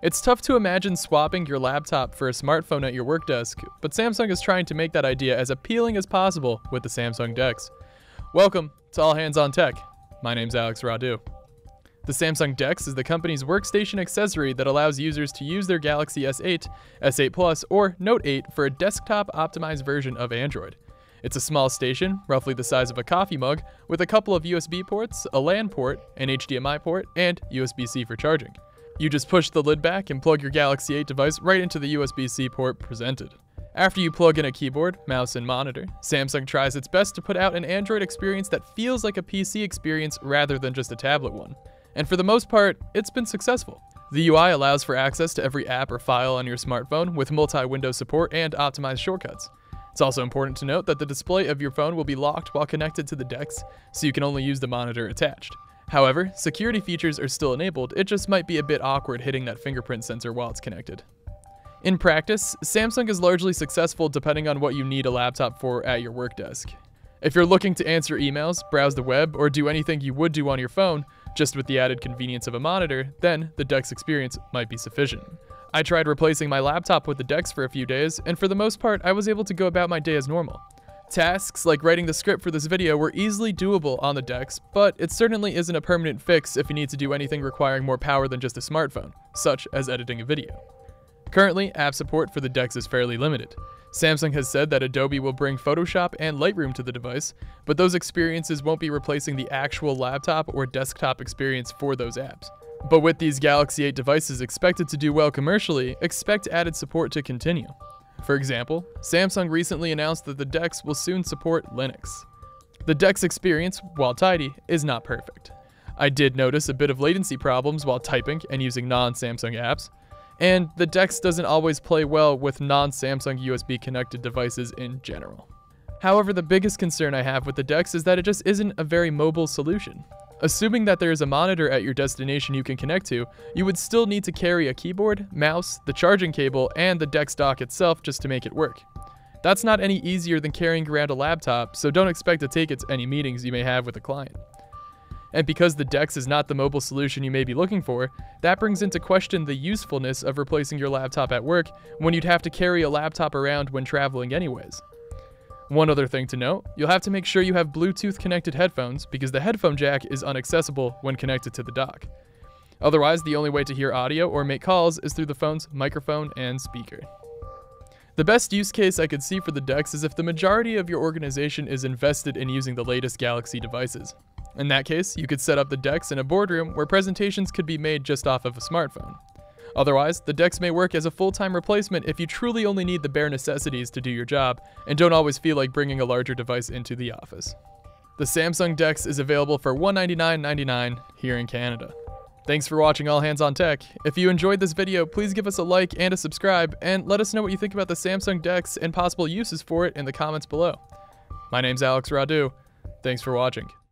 It's tough to imagine swapping your laptop for a smartphone at your work desk, but Samsung is trying to make that idea as appealing as possible with the Samsung DeX. Welcome to All Hands on Tech. My name's Alex Radu. The Samsung DeX is the company's workstation accessory that allows users to use their Galaxy S8, S8 Plus, or Note 8 for a desktop-optimized version of Android. It's a small station, roughly the size of a coffee mug, with a couple of USB ports, a LAN port, an HDMI port, and USB-C for charging. You just push the lid back and plug your Galaxy 8 device right into the USB-C port presented. After you plug in a keyboard, mouse, and monitor, Samsung tries its best to put out an Android experience that feels like a PC experience rather than just a tablet one. And for the most part, it's been successful. The UI allows for access to every app or file on your smartphone with multi-window support and optimized shortcuts. It's also important to note that the display of your phone will be locked while connected to the DeX, so you can only use the monitor attached. However, security features are still enabled, it just might be a bit awkward hitting that fingerprint sensor while it's connected. In practice, Samsung is largely successful depending on what you need a laptop for at your work desk. If you're looking to answer emails, browse the web, or do anything you would do on your phone, just with the added convenience of a monitor, then the DeX experience might be sufficient. I tried replacing my laptop with the DeX for a few days, and for the most part, I was able to go about my day as normal. Tasks like writing the script for this video were easily doable on the DeX, but it certainly isn't a permanent fix if you need to do anything requiring more power than just a smartphone, such as editing a video. Currently, app support for the DeX is fairly limited. Samsung has said that Adobe will bring Photoshop and Lightroom to the device, but those experiences won't be replacing the actual laptop or desktop experience for those apps. But with these Galaxy 8 devices expected to do well commercially, expect added support to continue. For example, Samsung recently announced that the DeX will soon support Linux. The DeX experience, while tidy, is not perfect. I did notice a bit of latency problems while typing and using non-Samsung apps, and the DeX doesn't always play well with non-Samsung USB connected devices in general. However, the biggest concern I have with the DeX is that it just isn't a very mobile solution. Assuming that there is a monitor at your destination you can connect to, you would still need to carry a keyboard, mouse, the charging cable, and the DeX dock itself just to make it work. That's not any easier than carrying around a laptop, so don't expect to take it to any meetings you may have with a client. And because the DeX is not the mobile solution you may be looking for, that brings into question the usefulness of replacing your laptop at work when you'd have to carry a laptop around when traveling anyways. One other thing to note, you'll have to make sure you have Bluetooth connected headphones because the headphone jack is inaccessible when connected to the dock. Otherwise, the only way to hear audio or make calls is through the phone's microphone and speaker. The best use case I could see for the DeX is if the majority of your organization is invested in using the latest Galaxy devices. In that case, you could set up the DeX in a boardroom where presentations could be made just off of a smartphone. Otherwise, the DeX may work as a full-time replacement if you truly only need the bare necessities to do your job and don't always feel like bringing a larger device into the office. The Samsung DeX is available for $199.99 here in Canada. Thanks for watching All Hands on Tech. If you enjoyed this video, please give us a like and a subscribe, and let us know what you think about the Samsung DeX and possible uses for it in the comments below. My name's Alex Radu. Thanks for watching.